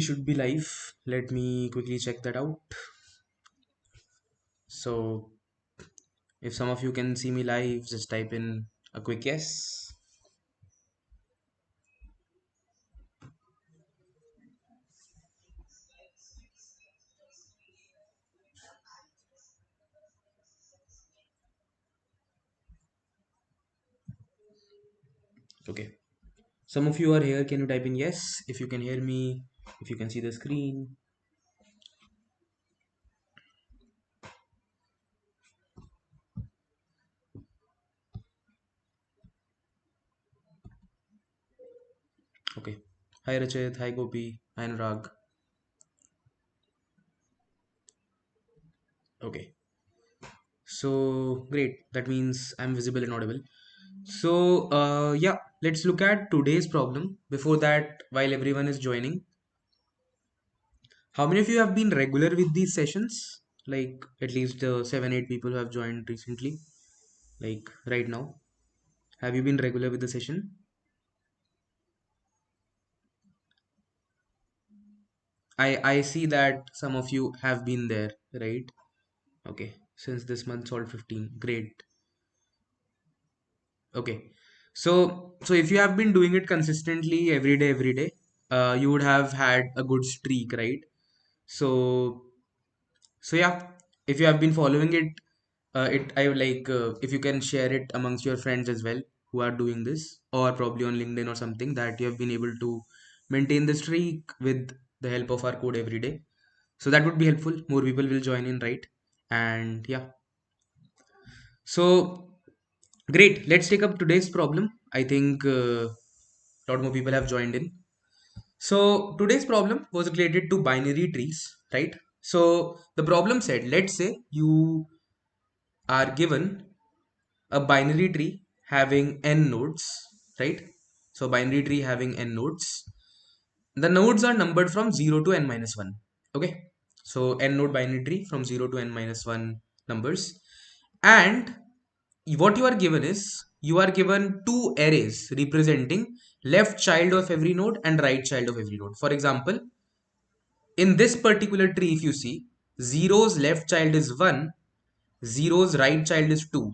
Should be live. Let me quickly check that out. So if some of you can see me live, just type in a quick yes. Okay. Some of you are here. Can you type in yes? If you can hear me, if you can see the screen. Okay. Hi Rachit. Hi Gopi. Hi Anurag. Okay. So great. That means I'm visible and audible. So yeah, let's look at today's problem. Before that, while everyone is joining, how many of you have been regular with these sessions? Like at least 7, 8 people who have joined recently, like right now. Have you been regular with the session? I see that some of you have been there, right? Okay, since this month's all 15. Great. Okay. So if you have been doing it consistently every day, you would have had a good streak, right? So So yeah, if you have been following it, I would like if you can share it amongst your friends as well who are doing this, or probably on LinkedIn or something that you have been able to maintain the streak with the help of our code every day. So that would be helpful. More people will join in, right? And yeah, so great. Let's take up today's problem. I think a lot more people have joined in. So today's problem was related to binary trees, right? So the problem said, let's say you are given a binary tree having n nodes, right? So binary tree having n nodes. The nodes are numbered from 0 to n minus 1. Okay. So n node binary tree from 0 to n minus 1 numbers. And what you are given is you are given two arrays representing left child of every node and right child of every node. For example, in this particular tree, if you see, zero's left child is 1, zero's right child is 2,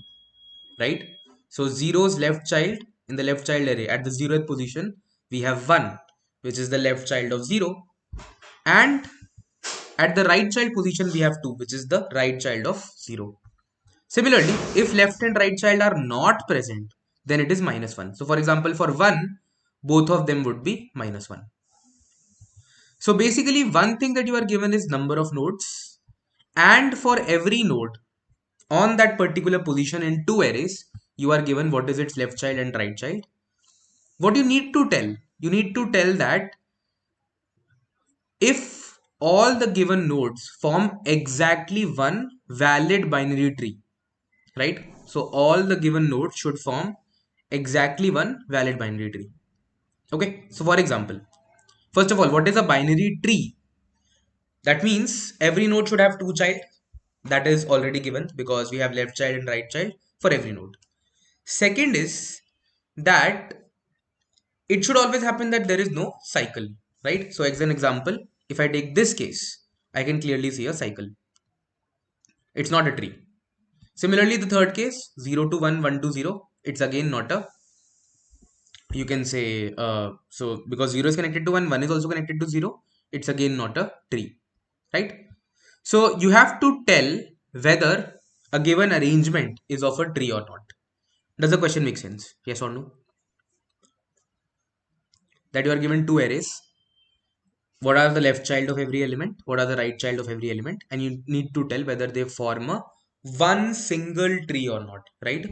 right? So zero's left child in the left child array at the 0th position, we have 1, which is the left child of 0. And at the right child position, we have 2, which is the right child of 0. Similarly, if left and right child are not present, then it is minus 1. So for example, for 1, both of them would be minus 1. So basically, one thing that you are given is number of nodes. And for every node on that particular position in two arrays, you are given what is its left child and right child. What you need to tell that if all the given nodes form exactly one valid binary tree, right? So all the given nodes should form exactly one valid binary tree. Okay, so for example, first of all, what is a binary tree? That means every node should have two child. That is already given because we have left child and right child for every node. Second is that it should always happen that there is no cycle, right? So as an example, if I take this case, I can clearly see a cycle. It's not a tree. Similarly, the third case, 0 to 1, 1 to 0, it's again not a, you can say, so because 0 is connected to 1, 1 is also connected to 0, it's again not a tree, right? So you have to tell whether a given arrangement is of a tree or not. Does the question make sense? Yes or no? That you are given two arrays. What are the left child of every element? What are the right child of every element? And you need to tell whether they form a one single tree or not, right?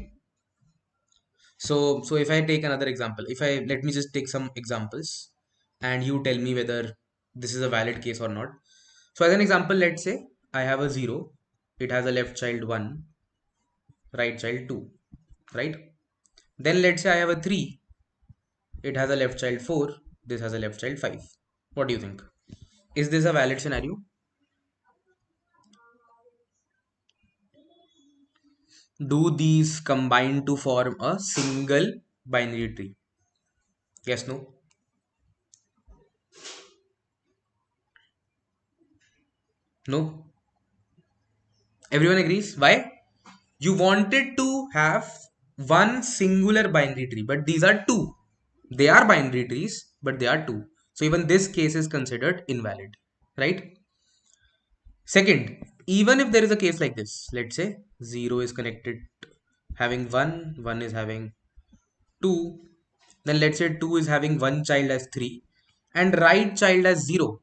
So if I take another example, if I let me just take some examples and you tell me whether this is a valid case or not. So as an example, let's say I have a 0, it has a left child 1, right child 2, right? Then let's say I have a 3, it has a left child 4, this has a left child 5. What do you think? Is this a valid scenario? Do these combine to form a single binary tree? Yes, no? No? Everyone agrees? Why? You wanted to have one singular binary tree, but these are two. They are binary trees, but they are two. So even this case is considered invalid, right? Second, even if there is a case like this, let's say 0 is connected having 1, 1 is having 2, then let's say 2 is having one child as 3 and right child as 0,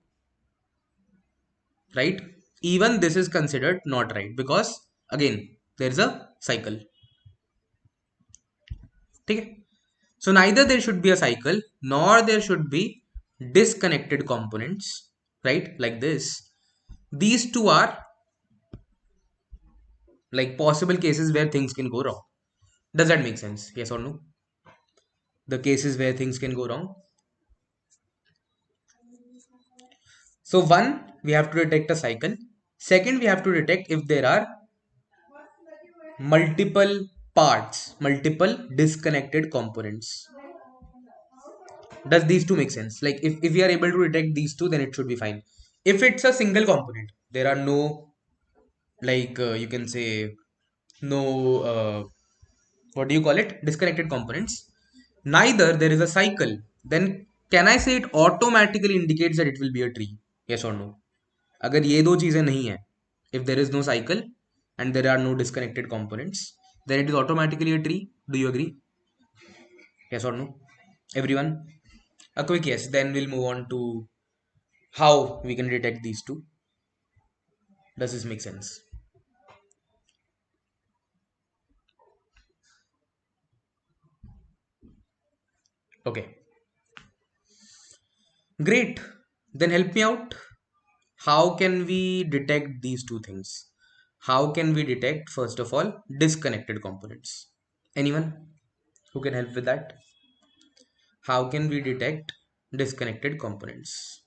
right? Even this is considered not right because again there is a cycle. Okay? So neither there should be a cycle nor there should be disconnected components, right? Like this. These two are like possible cases where things can go wrong. Does that make sense? Yes or no? The cases where things can go wrong. So one, we have to detect a cycle. Second, we have to detect if there are multiple parts, multiple disconnected components. Does these two make sense? Like if we are able to detect these two, then it should be fine. If it's a single component, there are no like you can say no what do you call it, disconnected components, neither there is a cycle, then can I say it automatically indicates that it will be a tree? Yes or no? अगर ये दो चीजें नहीं है, if there is no cycle and there are no disconnected components, then it is automatically a tree. Do you agree? Yes or no? Everyone? A quick yes, then we'll move on to how we can detect these two. Does this make sense? Okay, great. Then help me out. How can we detect these two things? How can we detect, first of all, disconnected components? Anyone who can help with that? How can we detect disconnected components?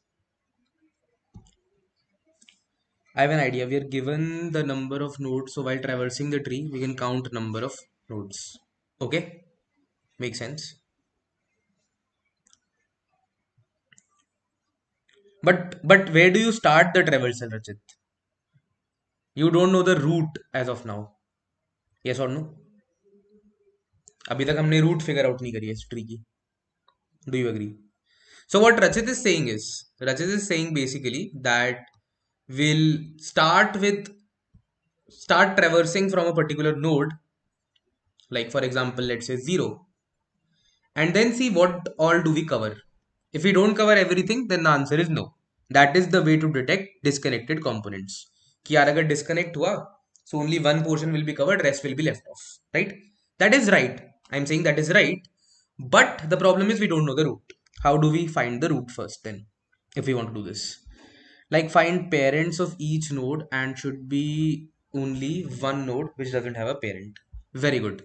I have an idea. We are given the number of nodes, so while traversing the tree, we can count number of nodes. Okay, makes sense. But where do you start the traversal, Rachit? You don't know the route as of now. Yes or no? अभी तक हमने root figure out नहीं करी है इस tree की. Do you agree? So what Rachit is saying basically that we'll start traversing from a particular node, like for example, let's say 0, and then see what all do we cover. If we don't cover everything, then the answer is no. That is the way to detect disconnected components. कि यार अगर disconnect हुआ, so only one portion will be covered, rest will be left off, right? That is right. I'm saying that is right. But the problem is we don't know the root. How do we find the root first then? If we want to do this, like find parents of each node and should be only one node which doesn't have a parent. Very good.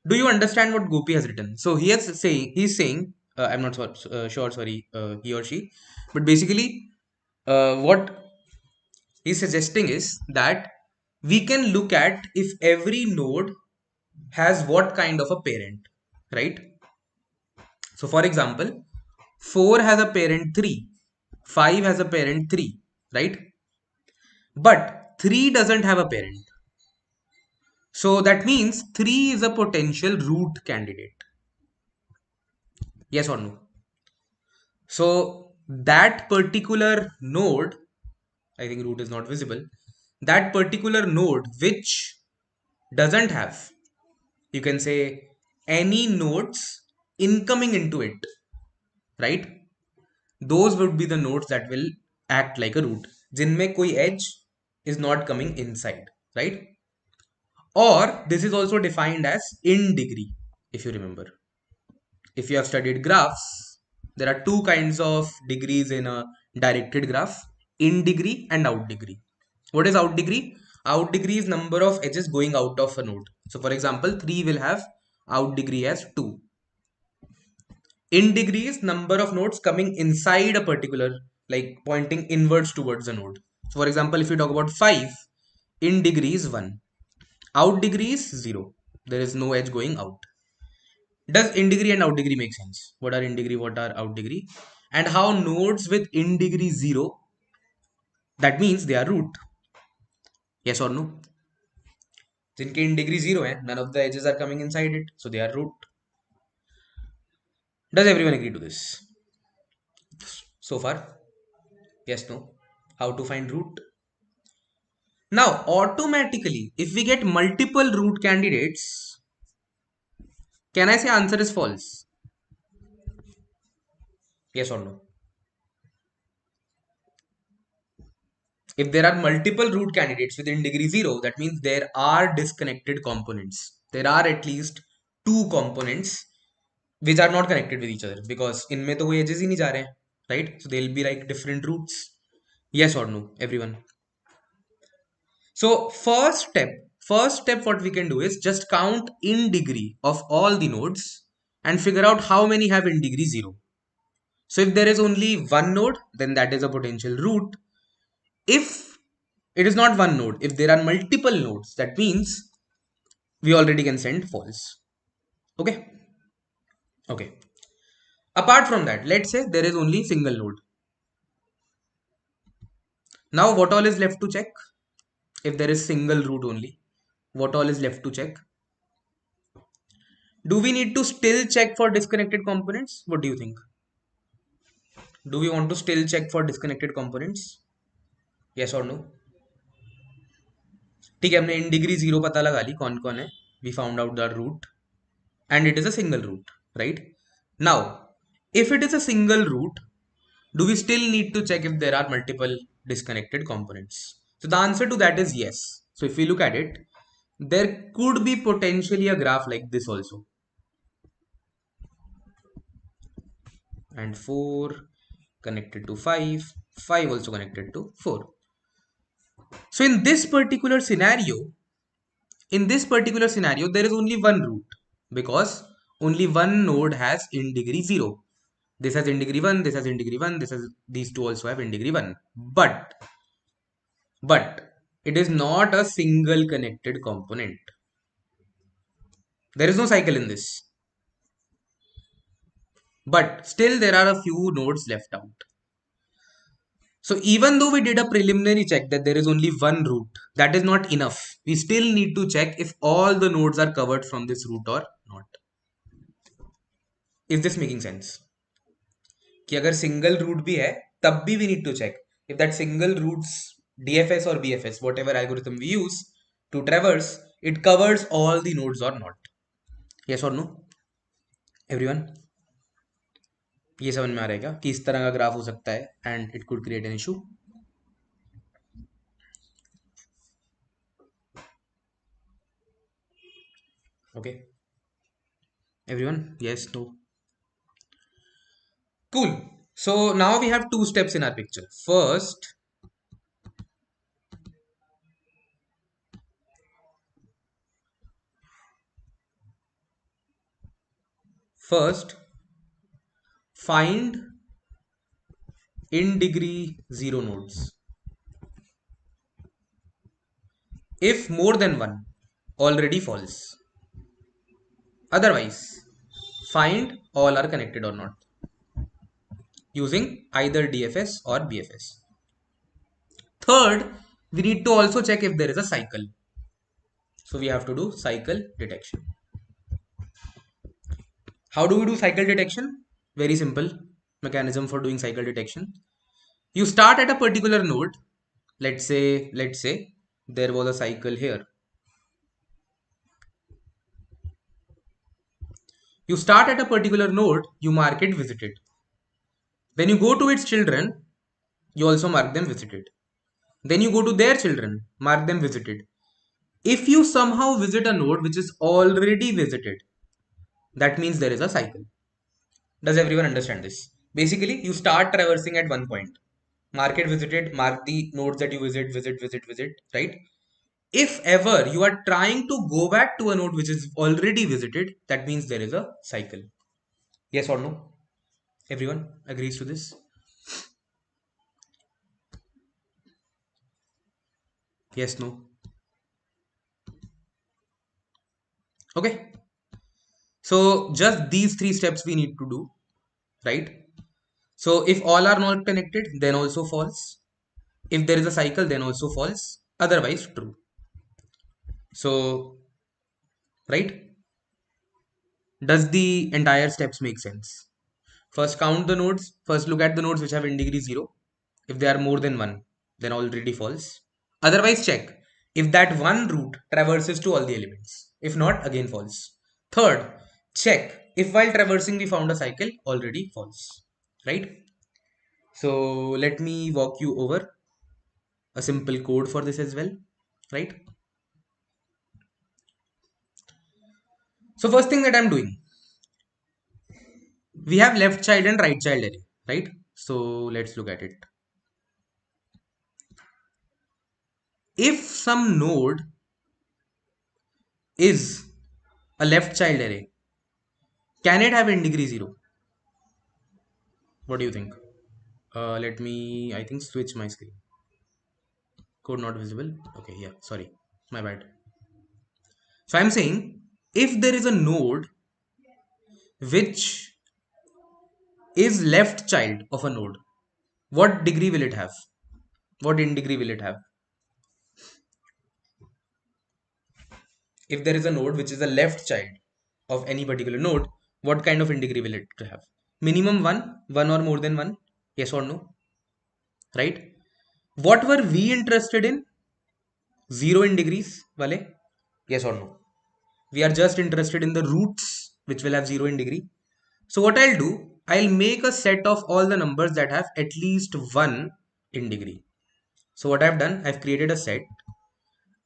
Do you understand what Gopi has written? So he's saying I'm not sure, sorry, he or she, but basically what he's suggesting is that we can look at if every node has what kind of a parent, right? So for example, 4 has a parent 3, 5 has a parent 3, right? But 3 doesn't have a parent. So that means 3 is a potential root candidate. Yes or no? So that particular node, I think root is not visible, that particular node which doesn't have, you can say, any nodes incoming into it, right? Those would be the nodes that will act like a root. जिनमें कोई edge is not coming inside, right? Or this is also defined as in degree, if you remember. If you have studied graphs, there are two kinds of degrees in a directed graph: in degree and out degree. What is out degree? Out degree is number of edges going out of a node. So for example, 3 will have out degree as 2. In degree is number of nodes coming inside a particular, like pointing inwards towards a node. So for example, if you talk about 5, in degree is 1. Out degree is 0. There is no edge going out. Does in degree and out degree make sense? What are in degree, what are out degree? And how nodes with in degree 0 That means they are root. Yes or no? जिनके in degree 0 है, none of the edges are coming inside it, so they are root. Does everyone agree to this so far? Yes, no? How to find root? Now, automatically, if we get multiple root candidates, can I say answer is false? Yes or no? If there are multiple root candidates within degree 0, that means there are disconnected components. There are at least two components which are not connected with each other because इनमें तो कोई edges ही नहीं जा रहे हैं, right? So they'll be like different roots. Yes or no, everyone? So first step what we can do is just count in degree of all the nodes and figure out how many have in degree 0. So if there is only one node, then that is a potential root. If it is not one node, if there are multiple nodes, that means we already can send false. Okay. Okay. Apart from that, let's say there is only single node. Now what all is left to check? If there is single root only, what all is left to check? Do we need to still check for disconnected components? What do you think? Do we want to still check for disconnected components? Yes or no? ठीक है, हमने in degree 0 पता लगा ली कौन कौन है. We found out the root and it is a single root, right? Now, if it is a single root, do we still need to check if there are multiple disconnected components? So the answer to that is yes. So if we look at it, there could be potentially a graph like this also. And 4 connected to 5, 5 also connected to 4. So in this particular scenario, there is only one root because only one node has in degree 0. This has in degree 1, this has in degree 1, these two also have in degree 1. But it is not a single connected component. There is no cycle in this. But still there are a few nodes left out. So even though we did a preliminary check that there is only one root, that is not enough. We still need to check if all the nodes are covered from this root or not. Is this making sense? कि अगर single root भी है, तब भी we need to check if that single root's DFS or BFS, whatever algorithm we use to traverse, it covers all the nodes or not. Yes or no? Everyone? ये समझ में आ रहा है क्या कि इस तरह का ग्राफ हो सकता है and it could create an issue? Okay. Everyone? Yes, no? Cool. So now we have two steps in our picture. First, find in degree 0 nodes. If more than one, already false. Otherwise, find all are connected or not using either DFS or BFS. Third, we need to also check if there is a cycle. So we have to do cycle detection. How do we do cycle detection? Very simple mechanism for doing cycle detection. You start at a particular node. Let's say there was a cycle here. You start at a particular node, you mark it visited. When you go to its children, you also mark them visited. Then you go to their children, mark them visited. If you somehow visit a node which is already visited, that means there is a cycle. Does everyone understand this? Basically, you start traversing at one point. Mark it visited, mark the nodes that you visit, right? If ever you are trying to go back to a node which is already visited, that means there is a cycle. Yes or no? Everyone agrees to this? Yes, no? Okay. So just these three steps we need to do, right? So if all are not connected, then also false. If there is a cycle, then also false, otherwise true. So, right? Does the entire steps make sense? First count the nodes. First look at the nodes which have in degree 0. If they are more than 1, then already false. Otherwise check if that one route traverses to all the elements. If not, again false. Third, check if while traversing we found a cycle, already false. Right? So let me walk you over a simple code for this as well. Right? So first thing that I'm doing, we have left child and right child array. Right? So let's look at it. If some node is a left child array, can it have in degree 0? What do you think? Let me, I think, switch my screen. Code not visible. Okay, yeah, sorry. My bad. So I'm saying if there is a node which is left child of a node, what degree will it have? What in degree will it have? If there is a node which is a left child of any particular node, what kind of in degree will it have? Minimum 1, 1 or more than 1? Yes or no? Right? What were we interested in? 0 in degrees, Vale? Yes or no? We are just interested in the roots which will have 0 in degree. So what I'll do, I'll make a set of all the numbers that have at least 1 in degree. So what I've done, I've created a set.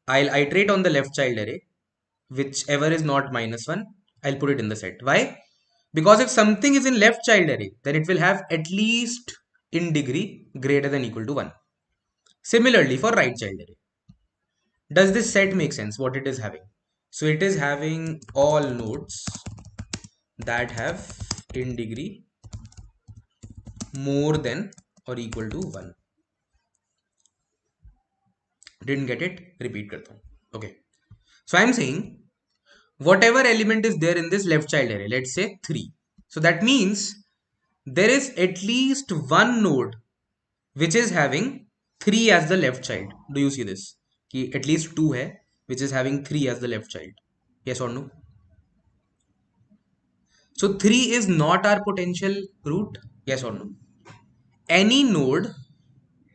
I'll iterate on the left child array. Whichever is not -1, I'll put it in the set. Why? Because if something is in left child array, then it will have at least in degree greater than equal to 1. Similarly for right child array. Does this set make sense? What it is having? So it is having all nodes that have in degree more than or equal to 1. Didn't get it? Repeat karta hu. Okay. So I am saying whatever element is there in this left child array, let's say 3. So that means there is at least one node which is having 3 as the left child. Do you see this? कि at least 2 hai which is having 3 as the left child. Yes or no? So 3 is not our potential root. Yes or no? Any node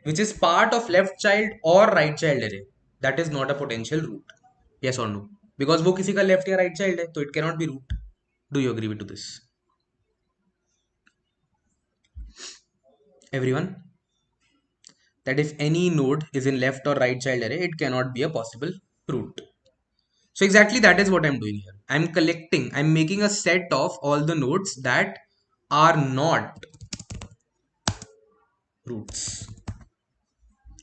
which is part of left child or right child array, that is not a potential root. Yes or no? Because वो किसी का left या right child है, तो it cannot be root. Do you agree with this? Everyone? That if any node is in left or right child array, it cannot be a possible root. So exactly that is what I'm doing here. I'm making a set of all the nodes that are not roots.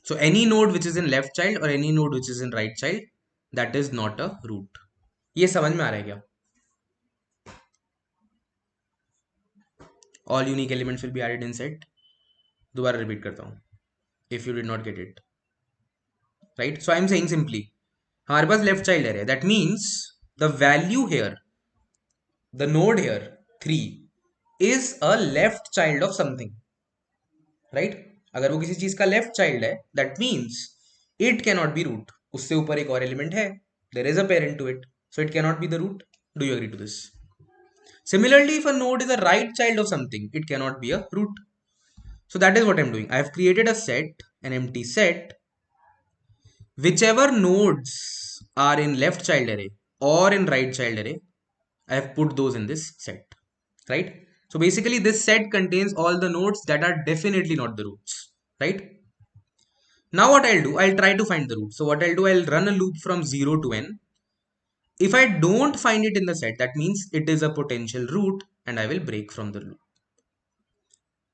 So any node which is in left child or any node which is in right child, that is not a root. ये समझ में आ रहा है क्या? All unique elements will be added in set. दोबारा repeat करता हूँ. If you did not get it. Right? So I'm saying simply, हमारे पास left child array. That means the value here, the node here, 3, is a left child of something. Right? अगर वो किसी चीज का left child है, that means it cannot be root. उससे ऊपर एक और element है. There is a parent to it. So it cannot be the root. Do you agree to this? Similarly, if a node is a right child of something, it cannot be a root. So that is what I'm doing. I have created a set, an empty set. Whichever nodes are in left child array or in right child array, I have put those in this set. Right? So basically this set contains all the nodes that are definitely not the roots. Right? Now what I'll do, I'll try to find the root. So what I'll do, I'll run a loop from 0 to n. If I don't find it in the set, that means it is a potential root and I will break from the loop.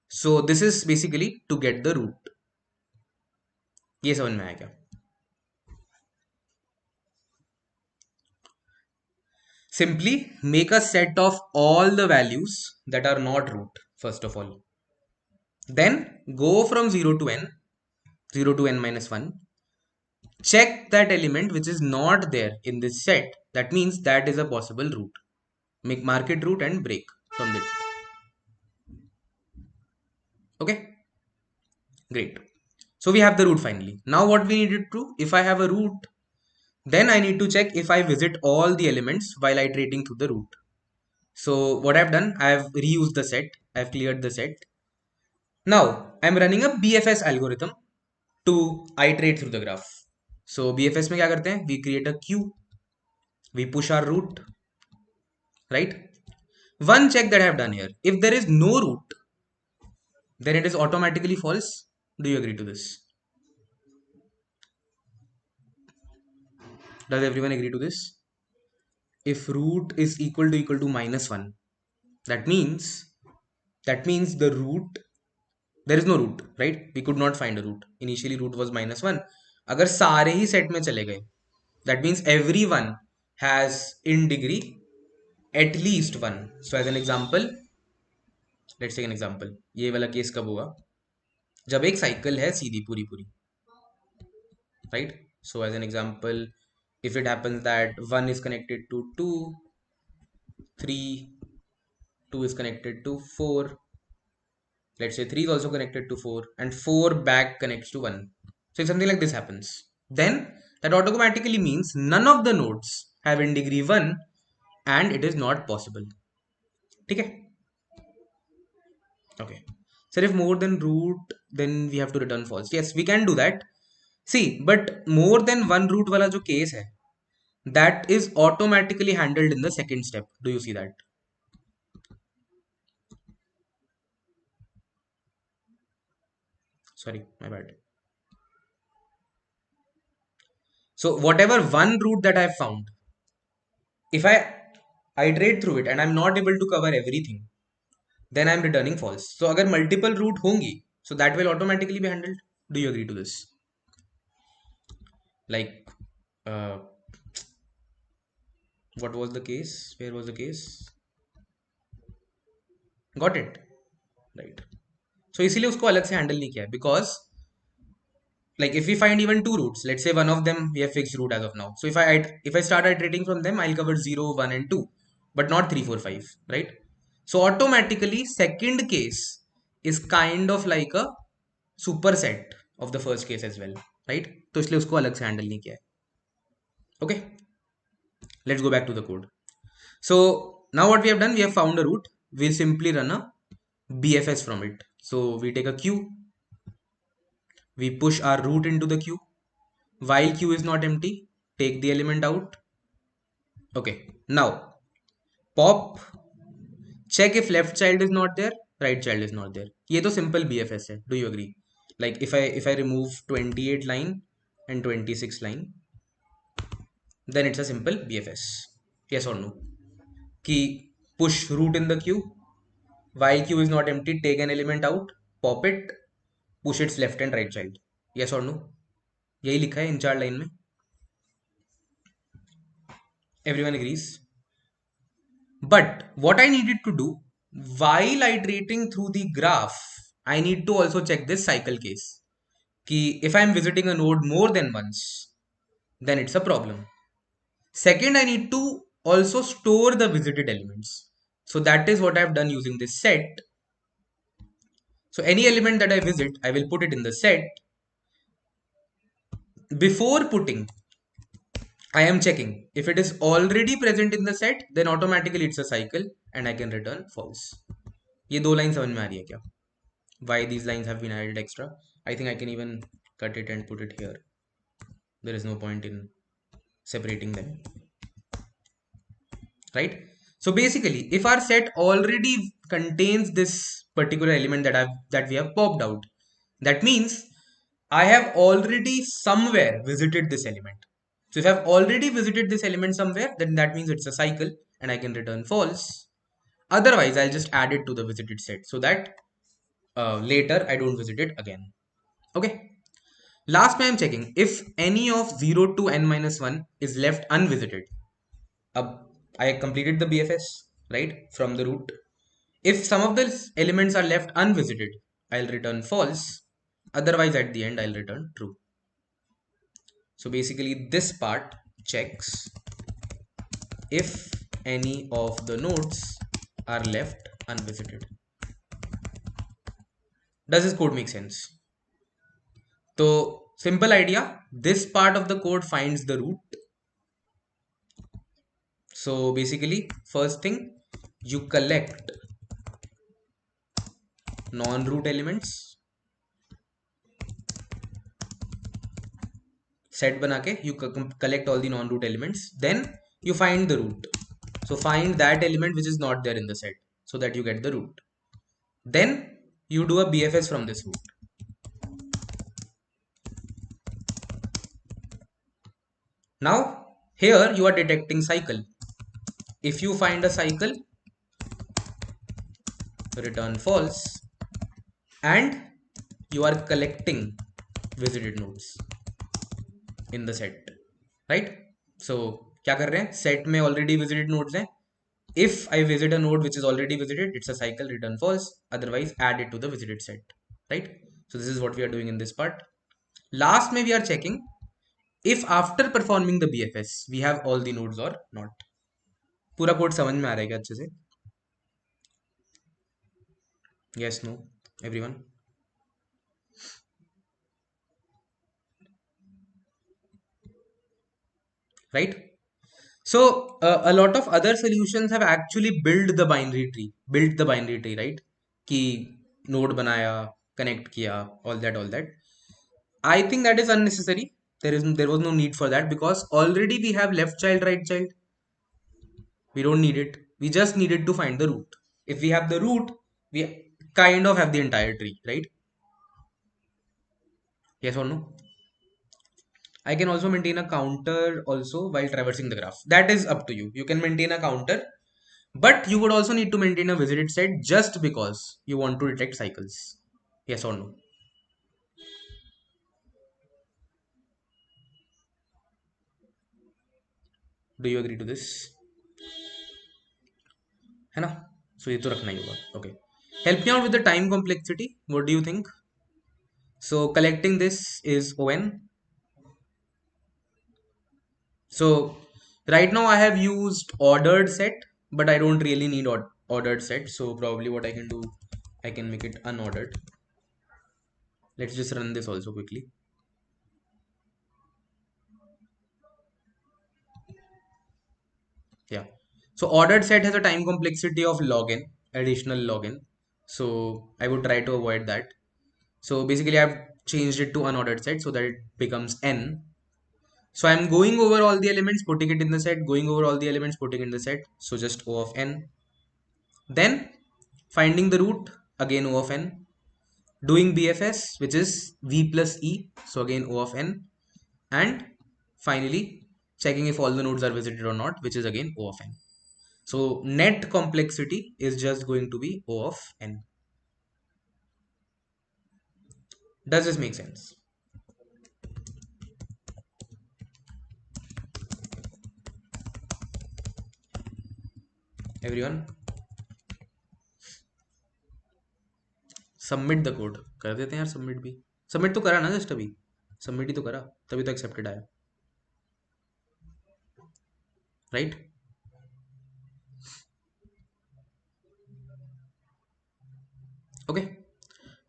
So this is basically to get the root. ये समझ में आया क्या? Simply make a set of all the values that are not root first of all. Then go from 0 to n, 0 to n minus 1. Check that element which is not there in this set. That means that is a possible root. Mark it root and break from it. Okay, great. So we have the root finally. Now what we needed to, if I have a root, then I need to check if I visit all the elements while iterating through the root. So what I've done, I've reused the set, I've cleared the set. Now I'm running a BFS algorithm to iterate through the graph. So BFS में क्या करते हैं? We create a queue, we push our root, right? One check that I have done here, if there is no root, then it is automatically false. Do you agree to this? Does everyone agree to this? If root is equal to -1, that means the root, there is no root, right? We could not find a root. Initially root was -1. अगर सारे ही set में चले गए, that means everyone has in degree at least one. So as an example, let's take an example. ये वाला case कब होगा? जब एक साइकिल है सीधी पूरी पूरी, right? So as an example, if it happens that 1 is connected to 2, 3, 2 is connected to 4, let's say 3 is also connected to 4, and 4 back connects to 1. So if something like this happens, then that automatically means none of the nodes have in degree 1 and it is not possible. Okay? Okay. So if more than root, then we have to return false. Yes, we can do that. See, but more than one root wala jo case hai, that is automatically handled in the second step. Do you see that? Sorry, my bad. So whatever one root that I found, if I iterate through it and I'm not able to cover everything, then I'm returning false. So agar multiple root hongi, so that will automatically be handled. Do you agree to this? Like, what was the case? Where was the case? Got it? Right. So इसीलिए उसको अलग से handle नहीं किया है, because like if we find even two roots, let's say one of them we have fixed root as of now. So if I start iterating from them, I'll cover 0, 1 and 2, but not 3, 4, 5, right? So automatically second case is kind of like a superset of the first case as well, right? तो इसलिए उसको अलग से handle नहीं किया है. Okay, let's go back to the code. So now what we have done, we have found a root. We'll simply run a BFS from it. So we take a queue, we push our root into the queue. While queue is not empty, take the element out. Okay, now pop, check if left child is not there, right child is not there. ये तो simple BFS है. Do you agree? Like if I remove 28 line and 26 line, then it's a simple BFS. Yes or no? Key push root in the queue. While queue is not empty, take an element out, pop it, push its left and right child. Yes or no? यही लिखा है इन 4 line में. Everyone agrees. But what I needed to do while iterating through the graph, I need to also check this cycle case. Ki if I am visiting a node more than once, then it's a problem. Second, I need to also store the visited elements. So that is what I've done using this set. So any element that I visit, I will put it in the set. Before putting, I am checking if it is already present in the set, then automatically it's a cycle and I can return false. ये दो line समझ में आ रही है क्या? Why these lines have been added extra? I think I can even cut it and put it here. There is no point in separating them, right? So basically, if our set already contains this particular element that we have popped out, that means I have already somewhere visited this element. So if I've already visited this element somewhere, then that means it's a cycle and I can return false. Otherwise, I'll just add it to the visited set so that later I don't visit it again. Okay. Last time I'm checking if any of 0 to n minus 1 is left unvisited. I completed the BFS, right, from the root. If some of the elements are left unvisited, I'll return false. Otherwise, at the end, I'll return true. So basically, this part checks if any of the nodes are left unvisited. Does this code make sense? So simple idea, this part of the code finds the root. So basically first thing, you collect non-root elements, set बना के you collect all the non-root elements, then you find the root. So find that element which is not there in the set so that you get the root. Then you do a BFS from this root. Now here you are detecting cycle. If you find a cycle, return false, and you are collecting visited nodes in the set, right? So क्या कर रहे हैं, set में already visited nodes हैं. If I visit a node which is already visited, it's a cycle, return false. Otherwise add it to the visited set, right? So this is what we are doing in this part. Last में we are checking if after performing the BFS we have all the nodes or not. पूरा code समझ में आ रहा है क्या अच्छे से? Yes, no, everyone? Right? So a lot of other solutions have actually built the binary tree, right? कि node बनाया, connect किया, all that. I think that is unnecessary. There was no need for that because already we have left child, right child. We don't need it. We just needed to find the root. If we have the root, we kind of have the entire tree, right? Yes or no? I can also maintain a counter also while traversing the graph. That is up to you. You can maintain a counter, but you would also need to maintain a visited set just because you want to detect cycles. Yes or no? Do you agree to this? है ना? So ये तो रखना ही होगा. Okay. Help me out with the time complexity. What do you think? So collecting this is on. So right now I have used ordered set, but I don't really need ordered set. So probably what I can do, I can make it unordered. Let's just run this also quickly. Yeah. So ordered set has a time complexity of log n, additional log n. So I would try to avoid that. So basically I've changed it to unordered set so that it becomes n. So I'm going over all the elements, putting it in the set, going over all the elements, putting in the set. So just O of n. Then finding the root, again O of n. Doing BFS, which is V plus E. So again O of n. And finally checking if all the nodes are visited or not, which is again O of n. So net complexity is just going to be O of n. Does this make sense? Everyone? Submit the code कर देते हैं यार. Submit भी submit तो करा ना, just अभी submit ही तो करा, तभी तो एक्सेप्टेड आया, right? Okay,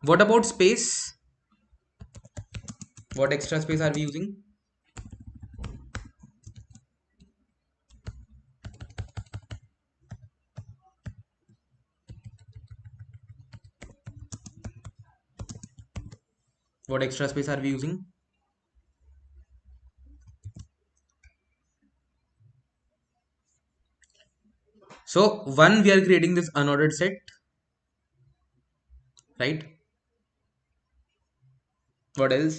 what about space? What extra space are we using? What extra space are we using? So one, we are creating this unordered set, right? What else?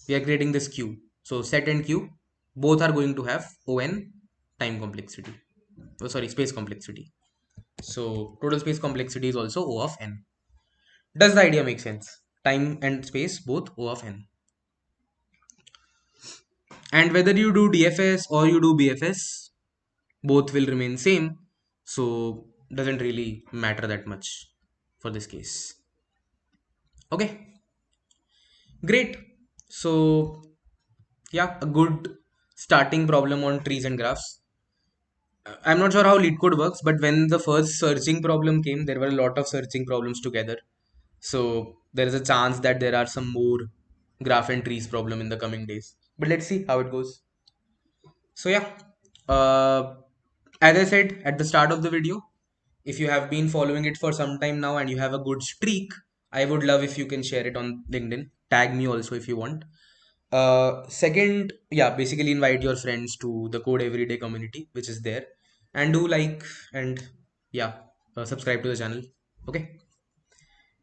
We are creating this queue. So set and queue both are going to have on time complexity. Oh, sorry, space complexity. So total space complexity is also O of n. Does the idea make sense? Time and space both O of n. And whether you do DFS or you do BFS, both will remain same. So doesn't really matter that much for this case. Okay, great. So yeah, a good starting problem on trees and graphs. I'm not sure how LeetCode works, but when the first searching problem came, there were a lot of searching problems together. So there is a chance that there are some more graph and trees problem in the coming days. But let's see how it goes. So yeah, uh, as I said at the start of the video, if you have been following it for some time now and you have a good streak, I would love if you can share it on LinkedIn. Tag me also if you want. Second, yeah, basically invite your friends to the Code Everyday community, which is there, and do like and yeah, subscribe to the channel. Okay,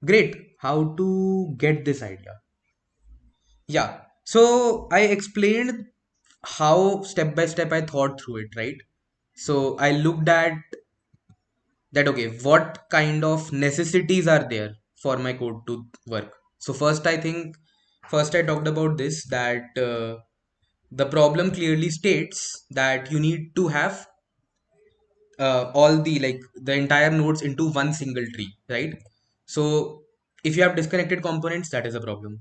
great. How to get this idea? Yeah, so I explained how step by step I thought through it, right? So I looked at that, okay, what kind of necessities are there for my code to work. So first I talked about this, that the problem clearly states that you need to have all the like the entire nodes into one single tree, right? So if you have disconnected components, that is a problem.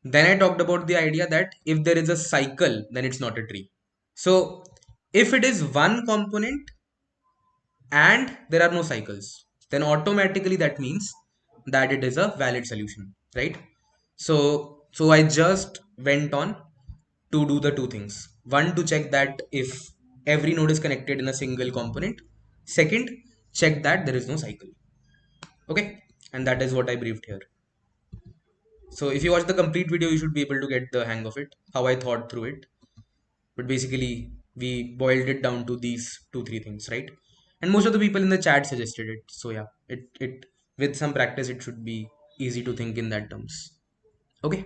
Then I talked about the idea that if there is a cycle, then it's not a tree. So if it is one component and there are no cycles, then automatically that means that it is a valid solution, right? So I just went on to do the two things. One, to check that if every node is connected in a single component. Second, check that there is no cycle. Okay, and that is what I briefed here. So if you watch the complete video, you should be able to get the hang of it, how I thought through it. But basically we boiled it down to these two three things, right? And most of the people in the chat suggested it. So yeah, it with some practice it should be easy to think in that terms. Okay,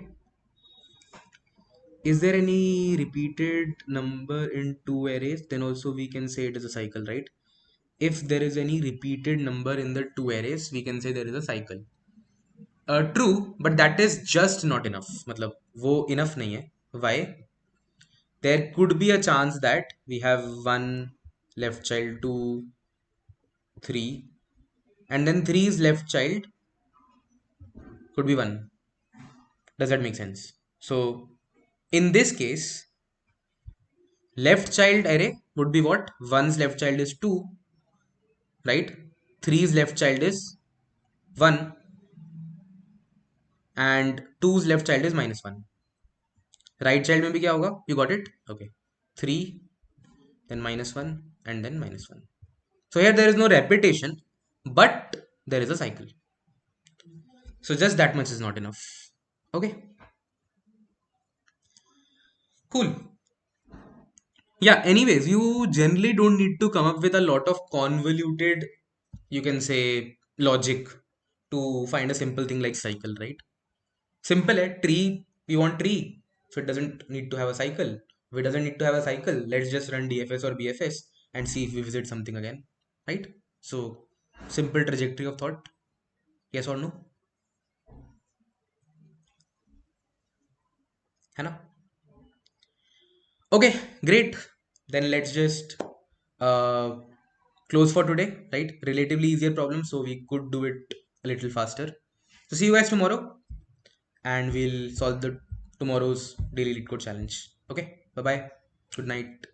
is there any repeated number in two arrays? Then also we can say it is a cycle, right? If there is any repeated number in the two arrays, we can say there is a cycle. True, but that is just not enough. मतलब वो enough नहीं है. Why? There could be a chance that we have one left child, two, three, and then three's left child could be one. Does that make sense? So in this case, left child array would be what? One's left child is two, right? Three's left child is one, and two's left child is minus one. Right child में भी क्या होगा? You got it? Okay. Three, then minus one, and then minus one. So here there is no repetition, but there is a cycle. So just that much is not enough. Okay, cool. Yeah, anyways, you generally don't need to come up with a lot of convoluted, you can say, logic to find a simple thing like cycle, right? Simple, eh? Tree, we want tree. So it doesn't need to have a cycle. If it doesn't need to have a cycle, let's just run DFS or BFS and see if we visit something again, right? So simple trajectory of thought, yes or no? है ना? Okay, great. Then let's just uh, close for today, right? Relatively easier problem, so we could do it a little faster. So see you guys tomorrow, and we'll solve the tomorrow's daily lead code challenge. Okay, bye bye. Good night.